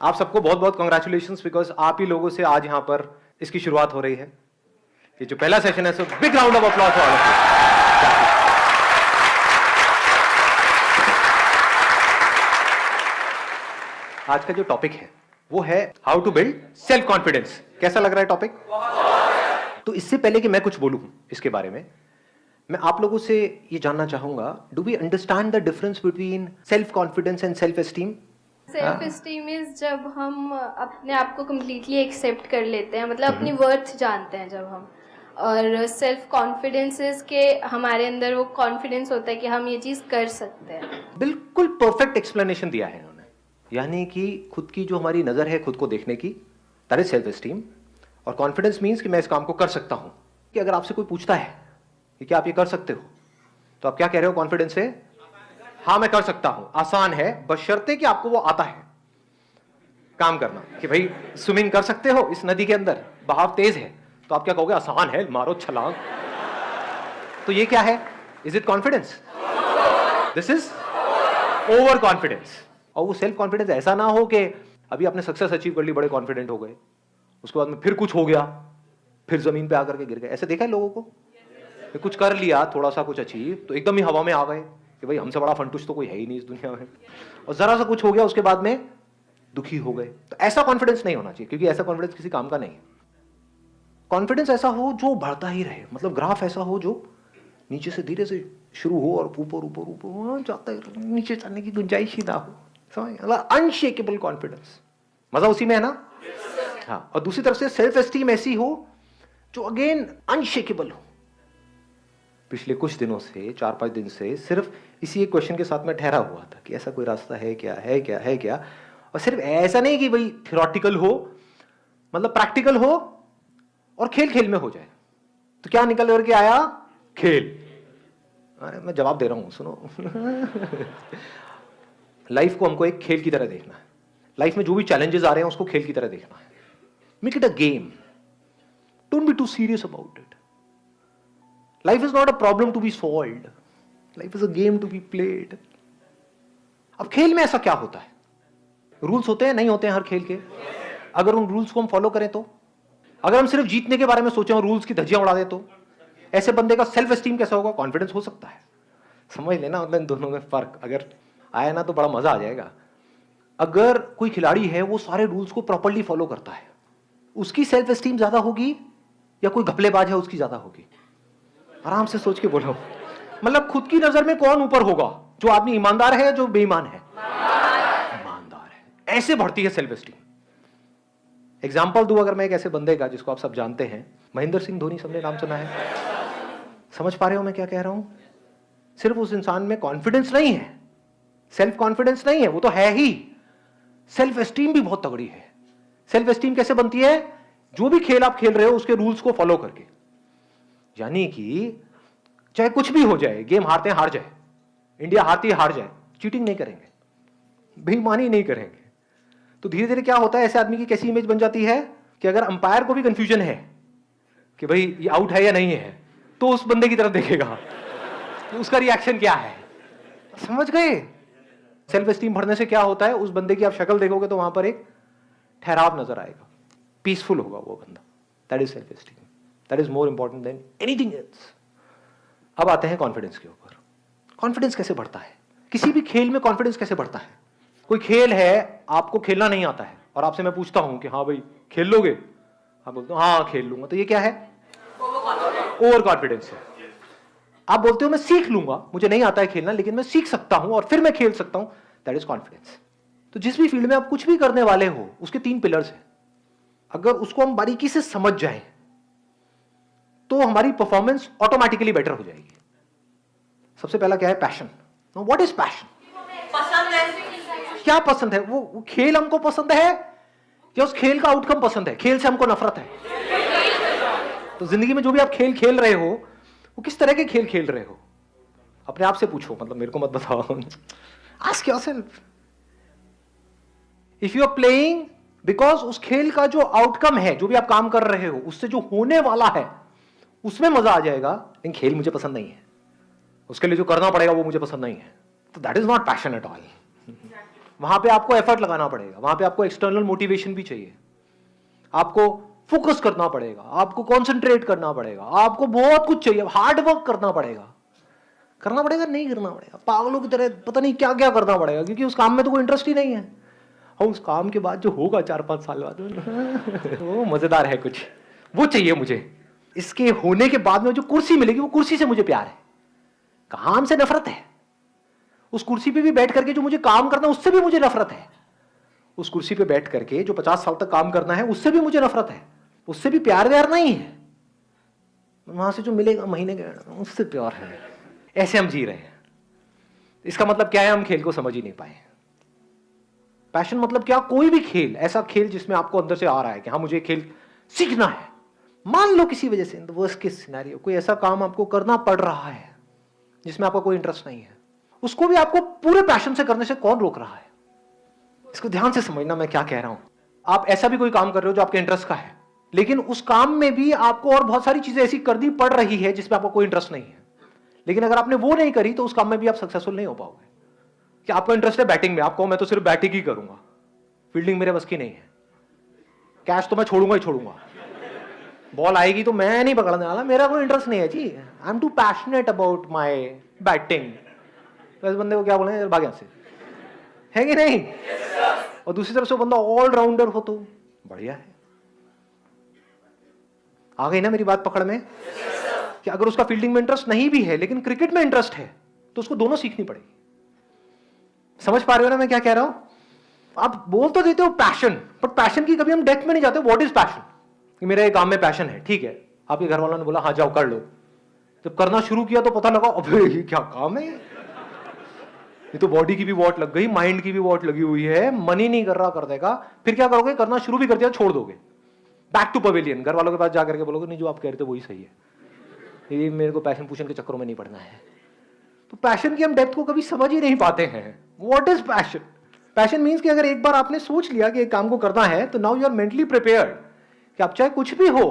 आप सबको बहुत बहुत कॉन्ग्रेचुलेशंस, बिकॉज आप ही लोगों से आज यहां पर इसकी शुरुआत हो रही है। ये जो पहला सेशन है, so big round of applause for all of you. आज का जो टॉपिक है वो है how to build self confidence. कैसा लग रहा है टॉपिक? तो इससे पहले कि मैं कुछ बोलूं इसके बारे में, मैं आप लोगों से ये जानना चाहूंगा, do we understand the difference between self confidence and self esteem? Self esteem is जब हम अपने आप को कम्प्लीटली एक्सेप्ट कर लेते हैं, मतलब अपनी वर्थ जानते हैं जब हम। और सेल्फ कॉन्फिडेंस इज के हमारे अंदर वो कॉन्फिडेंस होता है कि हम ये चीज़ कर सकते हैं। बिल्कुल परफेक्ट एक्सप्लेनेशन दिया है इन्होंने, यानी कि खुद की जो हमारी नजर है खुद को देखने की, दैट इज सेल्फ एस्टीम। और कॉन्फिडेंस मीन्स कि मैं इस काम को कर सकता हूं। कि अगर आपसे कोई पूछता है कि क्या आप ये कर सकते हो, तो आप क्या कह रहे हो कॉन्फिडेंस से? हाँ मैं कर सकता हूं, आसान है, बशर्ते कि आपको वो आता है काम करना। कि भाई स्विमिंग कर सकते हो इस नदी के अंदर, बहाव तेज है, तो आप क्या कहोगे? आसान है, मारो छलांग। तो ये क्या है? Is it confidence? This is over confidence. और वो सेल्फ कॉन्फिडेंस ऐसा ना हो कि अभी आपने सक्सेस अचीव कर ली, बड़े कॉन्फिडेंट हो गए, उसके बाद में फिर कुछ हो गया, फिर जमीन पे आकर के गिर गए। ऐसे देखा है लोगों को? कुछ कर लिया, थोड़ा सा कुछ अचीव, तो एकदम ही हवा में आ गए कि भाई हमसे बड़ा फंटूश तो कोई है ही नहीं इस दुनिया में, और जरा सा कुछ हो गया उसके बाद में दुखी हो गए। तो ऐसा कॉन्फिडेंस नहीं होना चाहिए, क्योंकि ऐसा कॉन्फिडेंस किसी काम का नहीं है। कॉन्फिडेंस ऐसा हो जो बढ़ता ही रहे, मतलब ग्राफ ऐसा हो जो नीचे से धीरे से शुरू हो और ऊपर ऊपर ऊपर जाता है, नीचे जाने की गुंजाइश ही ना हो। समझ? अनशेकेबल कॉन्फिडेंस, मजा उसी में है ना? हाँ। और दूसरी तरफ से सेल्फ एस्टीम ऐसी हो जो अगेन अनशेकेबल हो। पिछले कुछ दिनों से, 4-5 दिन से सिर्फ इसी एक क्वेश्चन के साथ में ठहरा हुआ था कि ऐसा कोई रास्ता है क्या, है क्या, है क्या। और सिर्फ ऐसा नहीं कि भाई थियोरेटिकल हो, मतलब प्रैक्टिकल हो और खेल खेल में हो जाए। तो क्या निकल करके आया? खेल। अरे मैं जवाब दे रहा हूं, सुनो। लाइफ को हमको एक खेल की तरह देखना है। लाइफ में जो भी चैलेंजेस आ रहे हैं उसको खेल की तरह देखना है। Make it a game, don't be too serious about it. Life is not a problem to be solved, life is a game to be played. अब खेल में ऐसा क्या होता है? रूल्स होते हैं, नहीं होते हैं हर खेल के? अगर उन रूल्स को हम फॉलो करें तो, अगर हम सिर्फ जीतने के बारे में सोचें और रूल्स की धज्जियां उड़ा दें तो ऐसे बंदे का सेल्फ एस्टीम कैसा होगा? कॉन्फिडेंस हो सकता है? समझ लेना, मतलब इन दोनों में फर्क अगर आया ना तो बड़ा मजा आ जाएगा। अगर कोई खिलाड़ी है वो सारे रूल्स को प्रॉपर्ली फॉलो करता है, उसकी सेल्फ एस्टीम ज्यादा होगी या कोई घपलेबाज है उसकी ज्यादा होगी? आराम से सोच के बोलो। मतलब खुद की नजर में कौन ऊपर होगा? जो आदमी ईमानदार है, जो बेईमान है? ईमानदार है। ऐसे बढ़ती है सेल्फ एस्टीम। एग्जाम्पल दूं अगर मैं एक ऐसे बंदे का जिसको आप सब जानते हैं, महेंद्र सिंह धोनी, सबने नाम सुना है? समझ पा रहे हो मैं क्या कह रहा हूं? सिर्फ उस इंसान में कॉन्फिडेंस नहीं है, सेल्फ कॉन्फिडेंस नहीं है, वो तो है ही, सेल्फ एस्टीम भी बहुत तगड़ी है। सेल्फ एस्टीम कैसे बनती है? जो भी खेल आप खेल रहे हो उसके रूल्स को फॉलो करके। यानी कि चाहे कुछ भी हो जाए, गेम हारते हार जाए, इंडिया हारती हार जाए, चीटिंग नहीं करेंगे, बेईमानी नहीं करेंगे। तो धीरे धीरे क्या होता है, ऐसे आदमी की कैसी इमेज बन जाती है कि अगर अंपायर को भी कंफ्यूजन है कि भाई ये आउट है या नहीं है, तो उस बंदे की तरफ देखेगा तो उसका रिएक्शन क्या है। समझ गए? सेल्फ एस्टीम बढ़ने से क्या होता है, उस बंदे की आप शक्ल देखोगे तो वहां पर एक ठहराव नजर आएगा, पीसफुल होगा वो बंदा। That is self esteem, that is more important than anything else. अब आते हैं कॉन्फिडेंस के ऊपर। कॉन्फिडेंस कैसे बढ़ता है? किसी भी खेल में कॉन्फिडेंस कैसे बढ़ता है? कोई खेल है, आपको खेलना नहीं आता है और आपसे मैं पूछता हूं कि हाँ भाई खेल लोगे? आप बोलते हो हाँ खेल लूंगा, तो ये क्या है? ओवर कॉन्फिडेंस है। आप बोलते हो मैं सीख लूंगा, मुझे नहीं आता है खेलना लेकिन मैं सीख सकता हूं और फिर मैं खेल सकता हूं, दैट इज कॉन्फिडेंस। तो जिस भी फील्ड में आप कुछ भी करने वाले हो उसके 3 पिलर्स हैं। अगर उसको हम बारीकी से समझ जाएं तो हमारी परफॉर्मेंस ऑटोमेटिकली बेटर हो जाएगी। सबसे पहला क्या है? Passion. Now what is passion? पसंद है। क्या पसंद है? वो खेल हमको पसंद है या उस खेल का आउटकम पसंद है? खेल से हमको नफरत है। तो जिंदगी में जो भी आप खेल खेल रहे हो, वो किस तरह के खेल खेल रहे हो? अपने आप से पूछो, मतलब मेरे को मत बताओ। Ask yourself. If you are playing because उस खेल का जो आउटकम है, जो भी आप काम कर रहे हो, उससे जो होने वाला है उसमें मजा आ जाएगा, लेकिन खेल मुझे पसंद नहीं है, उसके लिए जो करना पड़ेगा वो मुझे पसंद नहीं है, तो that is not passion at all. वहां पे आपको एफर्ट लगाना पड़ेगा, वहां पे आपको एक्सटर्नल मोटिवेशन भी चाहिए, आपको फोकस करना पड़ेगा, आपको कॉन्सेंट्रेट करना पड़ेगा, आपको बहुत कुछ चाहिए, हार्ड वर्क करना पड़ेगा, नहीं करना पड़ेगा, पागलों की तरह पता नहीं क्या क्या करना पड़ेगा, क्योंकि उस काम में तो कोई इंटरेस्ट ही नहीं है। और उस काम के बाद जो होगा 4-5 साल बाद वो मजेदार है कुछ, वो चाहिए मुझे। इसके होने के बाद में जो कुर्सी मिलेगी, वो कुर्सी से मुझे प्यार है, काम से नफरत है। उस कुर्सी पे भी बैठ करके जो मुझे काम करना है उससे भी मुझे नफरत है। उस कुर्सी पे बैठ करके जो 50 साल तक काम करना है उससे भी मुझे नफरत है, उससे भी प्यार व्यार नहीं है। वहां से जो मिलेगा महीने के उससे प्यार है। ऐसे हम जी रहे हैं। इसका मतलब क्या है? हम खेल को समझ ही नहीं पाए। पैशन मतलब क्या? कोई भी खेल, ऐसा खेल जिसमें आपको अंदर से आ रहा है कि हाँ मुझे खेल सीखना है। मान लो किसी वजह से वर्स्ट केस सिनेरियो कोई ऐसा काम आपको करना पड़ रहा है जिसमें आपका कोई इंटरेस्ट नहीं है, उसको भी आपको पूरे पैशन से करने से कौन रोक रहा है? इसको ध्यान से समझना मैं क्या कह रहा हूं। आप ऐसा भी कोई काम कर रहे हो जो आपके इंटरेस्ट का है, लेकिन उस काम में भी आपको और बहुत सारी चीजें ऐसी करनी पड़ रही है जिसमें आपको कोई इंटरेस्ट नहीं है, लेकिन अगर आपने वो नहीं करी तो उस काम में भी आप सक्सेसफुल नहीं हो पाओगे। कि आपका इंटरेस्ट है बैटिंग में, आपको मैं तो सिर्फ बैटिंग ही करूंगा, फील्डिंग मेरे बस की नहीं है, कैच तो मैं छोड़ूंगा ही छोड़ूंगा, बॉल आएगी तो मैं नहीं पकड़ने वाला, मेरा कोई इंटरेस्ट नहीं है जी, I am too passionate about my batting. तो इस बंदे को क्या बोले, भाग यहाँ से, है कि नहीं? और दूसरी तरफ से बंदा ऑलराउंडर हो तो बढ़िया है। आ गई ना मेरी बात पकड़ में? कि अगर उसका फील्डिंग में इंटरेस्ट नहीं भी है लेकिन क्रिकेट में इंटरेस्ट है तो उसको दोनों सीखनी पड़ेगी। समझ पा रहे हो ना मैं क्या कह रहा हूं? आप बोल तो देते हो पैशन, बट पैशन की कभी हम डेप्थ में नहीं जाते। What is passion? कि मेरा एक काम में पैशन है, ठीक है, आपके घर वालों ने बोला हाँ जाओ कर लो। जब करना शुरू किया तो पता लगा अबे ये क्या काम है, ये तो बॉडी की भी वॉट लग गई, माइंड की भी वॉट लगी हुई है, मन ही नहीं कर रहा कर देगा। फिर क्या करोगे? करना शुरू भी कर दिया छोड़ दोगे, बैक टू पवेलियन, घर वालों के पास जाकर के बोलोगे नहीं जो आप कह रहे थे वही सही है, ये मेरे को पैशन पूछन के चक्करों में नहीं पड़ना है। तो पैशन की हम डेप्थ को कभी समझ ही नहीं पाते हैं। What is passion? Passion means कि अगर एक बार आपने सोच लिया कि एक काम को करना है तो now you are mentally prepared कि आप चाहे कुछ भी हो,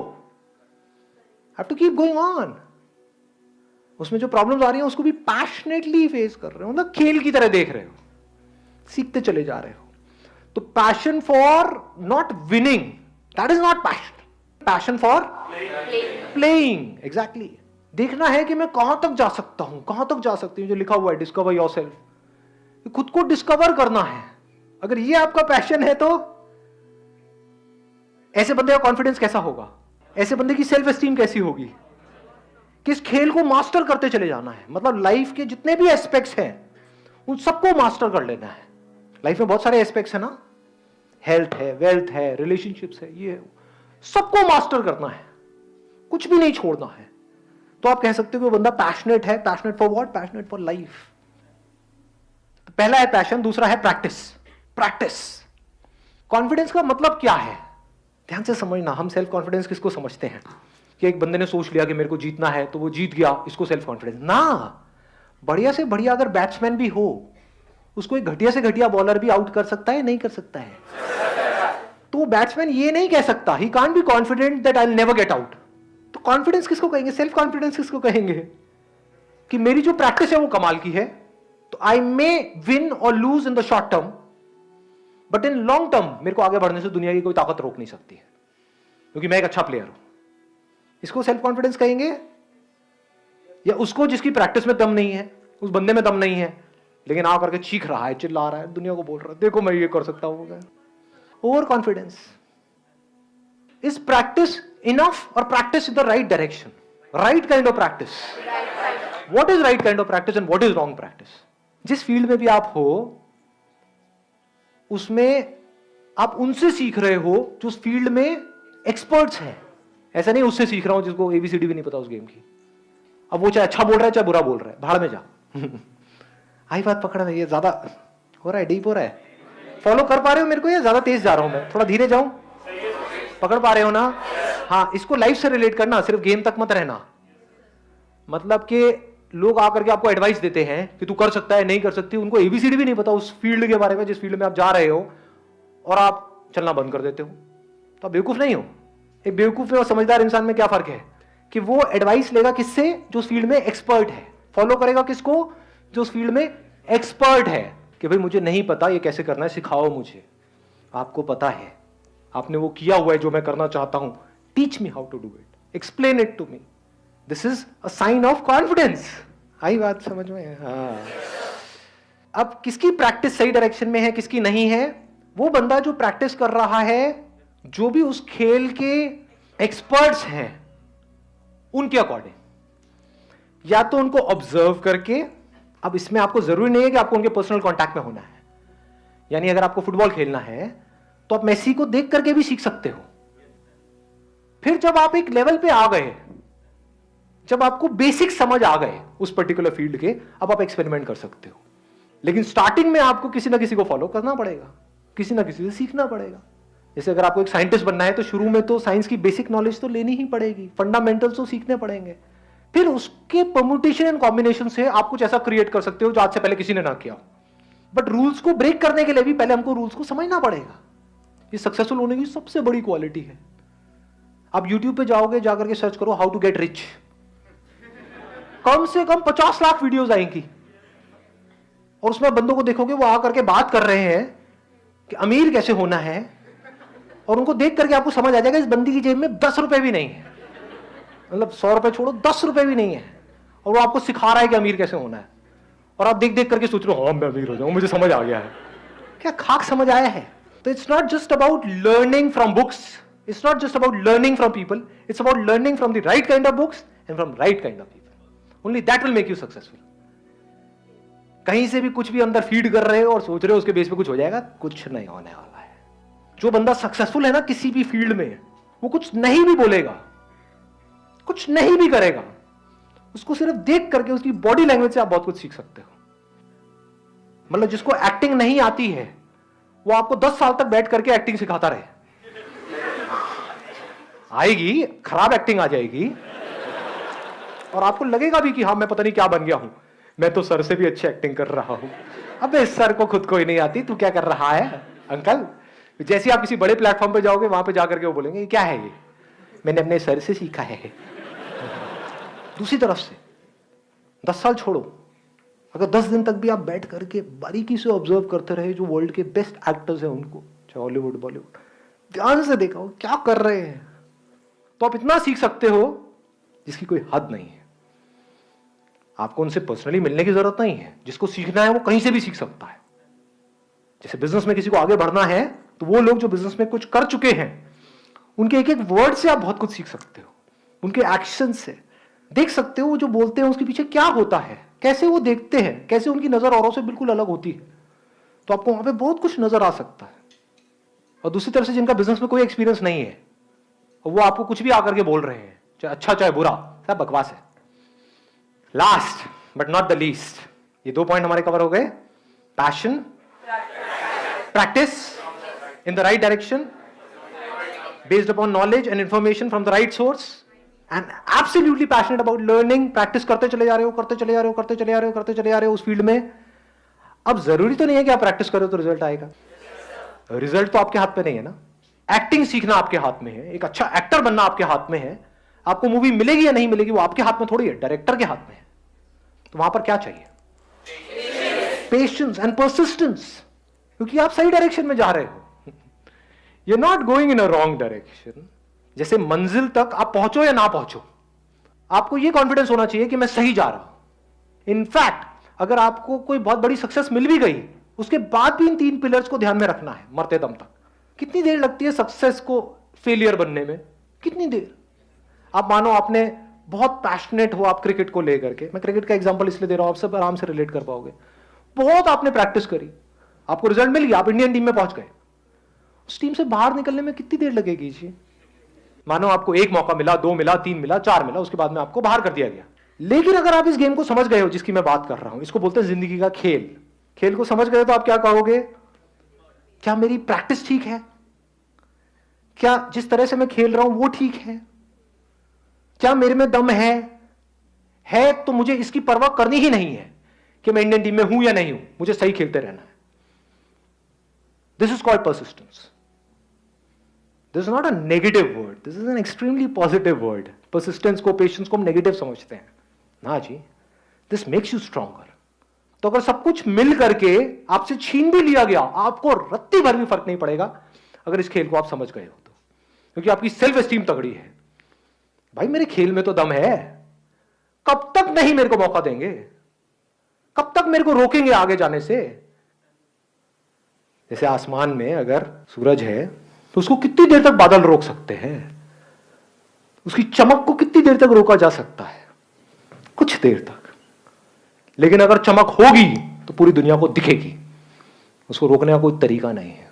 have to keep going on. उसमें जो प्रॉब्लम्स आ रही हैं उसको भी पैशनेटली फेस कर रहे हो, मतलब खेल की तरह देख रहे हो, सीखते चले जा रहे हो। तो passion for not winning, that is not passion. Passion for playing, exactly. देखना है कि मैं कहां तक जा सकता हूं, कहां तक जा सकती हूं, जो लिखा हुआ है डिस्कवर योरसेल्फ, खुद को डिस्कवर करना है। अगर ये आपका पैशन है तो ऐसे बंदे का कॉन्फिडेंस कैसा होगा, ऐसे बंदे की सेल्फ एस्टीम कैसी होगी? कि इस खेल को मास्टर करते चले जाना है। मतलब लाइफ के जितने भी एस्पेक्ट्स हैं उन सबको मास्टर कर लेना है। लाइफ में बहुत सारे एस्पेक्ट्स है ना, हेल्थ है, वेल्थ है, रिलेशनशिप्स है, ये सबको मास्टर करना है, कुछ भी नहीं छोड़ना है। तो आप कह सकते हो कि वो बंदा पैशनेट है। Passionate for what? Passionate for life. तो पहला है पैशन, दूसरा है प्रैक्टिस। प्रैक्टिस। कॉन्फिडेंस का मतलब क्या है? ध्यान से समझना। हम सेल्फ कॉन्फिडेंस किसको समझते हैं? कि एक बंदे ने सोच लिया कि मेरे को जीतना है तो वो जीत गया, इसको सेल्फ कॉन्फिडेंस ना। बढ़िया से बढ़िया अगर बैट्समैन भी हो, उसको एक घटिया से घटिया बॉलर भी आउट कर सकता है, नहीं कर सकता है? तो बैट्समैन ये नहीं कह सकता, he can't be confident that I will never get out. तो कॉन्फिडेंस किसको कहेंगे? सेल्फ कॉन्फिडेंस किसको कहेंगे? कि मेरी जो प्रैक्टिस है वो कमाल की है, तो आई मे विन और lose in the short term, but in long term मेरे को आगे बढ़ने से दुनिया की कोई ताकत रोक नहीं सकती है, क्योंकि मैं एक अच्छा प्लेयर हूं। इसको सेल्फ कॉन्फिडेंस कहेंगे? या उसको जिसकी प्रैक्टिस में दम नहीं है, उस बंदे में दम नहीं है, लेकिन आ करके चीख रहा है, चिल्ला रहा है, दुनिया को बोल रहा है देखो मैं ये कर सकता हूं। Over confidence. Is practice enough और practice in the right direction? Right kind of practice. What is right kind of practice and what is wrong practice? जिस फील्ड में भी आप हो उसमें आप उनसे सीख रहे हो जो उस फील्ड में एक्सपर्ट्स हैं। ऐसा नहीं उससे सीख रहा हूं जिसको एबीसीडी भी नहीं पता उस गेम की, अब वो चाहे अच्छा बोल रहा है चाहे बुरा बोल रहा है, भाड़ में जा। आई बात पकड़ में? ये ज्यादा हो रहा है, डीप हो रहा है। फॉलो कर पा रहे हो मेरे को या ज्यादा तेज जा रहा हूं मैं? थोड़ा धीरे जाऊं? पकड़ पा रहे हो ना? हाँ, इसको लाइफ से रिलेट करना, सिर्फ गेम तक मत रहना। मतलब कि लोग आकर के आपको एडवाइस देते हैं कि तू कर सकता है, नहीं कर सकती, उनको एबीसीडी भी नहीं पता उस फील्ड के बारे में जिस फील्ड में आप जा रहे हो, और आप चलना बंद कर देते हो, तो आप बेवकूफ नहीं हो। एक बेवकूफ और समझदार इंसान में क्या फर्क है? कि वो एडवाइस लेगा किससे? जो उस फील्ड में एक्सपर्ट है। फॉलो करेगा किसको? जो उस फील्ड में एक्सपर्ट है। कि भाई मुझे नहीं पता ये कैसे करना है, सिखाओ मुझे। आपको पता है, आपने वो किया हुआ है जो मैं करना चाहता हूं, teach me how to do it, explain it to me. This is a sign of confidence. आई बात समझ में? हाँ। अब किसकी प्रैक्टिस सही डायरेक्शन में है, किसकी नहीं है? वो बंदा जो प्रैक्टिस कर रहा है, जो भी उस खेल के एक्सपर्ट्स हैं उनके अकॉर्डिंग, या तो उनको ऑब्जर्व करके। अब इसमें आपको जरूरी नहीं है कि आपको उनके पर्सनल कांटेक्ट में होना है, यानी अगर आपको फुटबॉल खेलना है तो आप मेसी को देख करके भी सीख सकते हो। फिर जब आप एक लेवल पे आ गए, जब आपको बेसिक समझ आ गए उस पर्टिकुलर फील्ड के, अब आप एक्सपेरिमेंट कर सकते हो। लेकिन स्टार्टिंग में आपको किसी ना किसी को फॉलो करना पड़ेगा, किसी ना किसी से सीखना पड़ेगा। जैसे अगर आपको एक साइंटिस्ट बनना है तो शुरू में तो साइंस की बेसिक नॉलेज तो लेनी ही पड़ेगी, फंडामेंटल्स तो सीखने पड़ेंगे। फिर उसके परम्यूटेशन एंड कॉम्बिनेशन से आप कुछ ऐसा क्रिएट कर सकते हो जो आज से पहले किसी ने ना किया हो। बट रूल्स को ब्रेक करने के लिए भी पहले हमको रूल्स को समझना पड़ेगा। ये सक्सेसफुल होने की सबसे बड़ी क्वालिटी है। आप YouTube पे जाओगे, जाकर के सर्च करो हाउ टू गेट रिच, कम से कम 50 लाख वीडियोस आएंगी, और उसमें बंदों को देखोगे वो आकर के बात कर रहे हैं कि अमीर कैसे होना है, और उनको देख करके आपको समझ आ जाएगा इस बंदी की जेब में 10 रुपए भी नहीं है, मतलब 100 रुपए छोड़ो, 10 रुपए भी नहीं है, और वो आपको सिखा रहा है कि अमीर कैसे होना है। और आप देख देख करके सोच रहे हो हाँ मैं अमीर हो जाऊं, मुझे समझ आ गया है। क्या खाक समझ आया है? तो it's not just about learning from books, it's not just about learning from people, it's about learning from the right kind of books and from right kind of people. Only that will make you successful. कहीं से भी कुछ भी अंदर feed कर रहे हो और सोच रहे हो उसके बेस पे कुछ हो जाएगा, कुछ नहीं होने वाला है। जो बंदा सक्सेसफुल है ना किसी भी फील्ड में, वो कुछ नहीं भी बोलेगा, कुछ नहीं भी करेगा, उसको सिर्फ देख करके उसकी बॉडी लैंग्वेज से आप बहुत कुछ सीख सकते हो। मतलब जिसको एक्टिंग नहीं आती है वो आपको 10 साल तक बैठ करके एक्टिंग सिखाता रहे, आएगी खराब एक्टिंग आ जाएगी, और आपको लगेगा भी कि हाँ मैं पता नहीं क्या बन गया हूं, मैं तो सर से भी अच्छी एक्टिंग कर रहा हूं। अबे सर को खुद को ही नहीं आती, तू क्या कर रहा है अंकल? जैसे आप किसी बड़े प्लेटफॉर्म पे जाओगे, वहां पे जाकर के वो बोलेंगे क्या है ये, मैंने अपने सर से सीखा है। दूसरी तरफ से 10 साल छोड़ो, अगर 10 दिन तक भी आप बैठ करके बारीकी से ऑब्जर्व करते रहे जो वर्ल्ड के बेस्ट एक्टर्स हैं उनको, चाहे हॉलीवुड बॉलीवुड, ध्यान से देखा क्या कर रहे हैं, तो आप इतना सीख सकते हो जिसकी कोई हद नहीं है। आपको उनसे पर्सनली मिलने की जरूरत नहीं है, जिसको सीखना है वो कहीं से भी सीख सकता है। जैसे बिजनेस में किसी को आगे बढ़ना है तो वो लोग जो बिजनेस में कुछ कर चुके हैं उनके एक एक वर्ड से आप बहुत कुछ सीख सकते हो, उनके एक्शन से देख सकते हो वो जो बोलते हैं उसके पीछे क्या होता है, कैसे वो देखते हैं, कैसे उनकी नजर औरों से बिल्कुल अलग होती है। तो आपको वहां पे बहुत कुछ नजर आ सकता है। और दूसरी तरफ से जिनका बिजनेस में कोई एक्सपीरियंस नहीं है और वो आपको कुछ भी आकर के बोल रहे हैं, चाहे अच्छा चाहे बुरा, सब बकवास है। Last but not the least, ये 2 पॉइंट हमारे कवर हो गए। Passion, practice in the right direction based upon knowledge and information from the right source, and absolutely passionate about learning. Practice करते चले जा रहे हो, करते चले जा रहे हो, करते चले जा रहे हो, करते चले जा रहे हो उस फील्ड में। अब जरूरी तो नहीं है कि आप प्रैक्टिस करो तो रिजल्ट आएगा, रिजल्ट तो आपके हाथ पे नहीं है ना। एक्टिंग सीखना आपके हाथ में है, एक अच्छा एक्टर बनना आपके हाथ में है। आपको मूवी मिलेगी या नहीं मिलेगी वो आपके हाथ में थोड़ी है, डायरेक्टर के हाथ में है। तो वहां पर क्या चाहिए? पेशेंस एंड परसिस्टेंस, क्योंकि आप सही डायरेक्शन में जा रहे हो, you are not going in a wrong direction. जैसे मंजिल तक आप पहुंचो या ना पहुंचो, आपको यह कॉन्फिडेंस होना चाहिए कि मैं सही जा रहा हूं। इनफैक्ट अगर आपको कोई बहुत बड़ी सक्सेस मिल भी गई, उसके बाद भी इन 3 पिलर्स को ध्यान में रखना है मरते दम तक। कितनी देर लगती है सक्सेस को फेलियर बनने में? कितनी देर? आप मानो आपने बहुत पैशनेट हो आप क्रिकेट को लेकर के, मैं क्रिकेट का एग्जांपल इसलिए दे रहा हूं, आप सब आराम से रिलेट कर पाओगे। बहुत आपने प्रैक्टिस करी, आपको रिजल्ट मिल गया, आप इंडियन टीम में पहुंच गए। उस टीम से बाहर निकलने में कितनी देर लगेगी जी? मानो आपको 1 मौका मिला, 2 मिला, 3 मिला, 4 मिला, उसके बाद में आपको बाहर कर दिया गया। लेकिन अगर आप इस गेम को समझ गए हो जिसकी मैं बात कर रहा हूं, इसको बोलते हैं जिंदगी का खेल, खेल को समझ गए तो आप क्या कहोगे? क्या मेरी प्रैक्टिस ठीक है? क्या जिस तरह से मैं खेल रहा हूं वो ठीक है? क्या मेरे में दम है तो मुझे इसकी परवाह करनी ही नहीं है कि मैं इंडियन टीम में हूं या नहीं हूं, मुझे सही खेलते रहना है। This is called persistence. This is not a negative word, this is an extremely positive word. Persistence को, पेशेंस को हम नेगेटिव समझते हैं ना जी। This makes you stronger. तो अगर सब कुछ मिल करके आपसे छीन भी लिया गया, आपको रत्ती भर भी फर्क नहीं पड़ेगा, अगर इस खेल को आप समझ गए हो तो, क्योंकि आपकी सेल्फ एस्टीम तगड़ी है। भाई मेरे खेल में तो दम है, कब तक नहीं मेरे को मौका देंगे, कब तक मेरे को रोकेंगे आगे जाने से। जैसे आसमान में अगर सूरज है तो उसको कितनी देर तक बादल रोक सकते हैं, उसकी चमक को कितनी देर तक रोका जा सकता है, कुछ देर तक। लेकिन अगर चमक होगी तो पूरी दुनिया को दिखेगी, उसको रोकने का कोई तरीका नहीं है।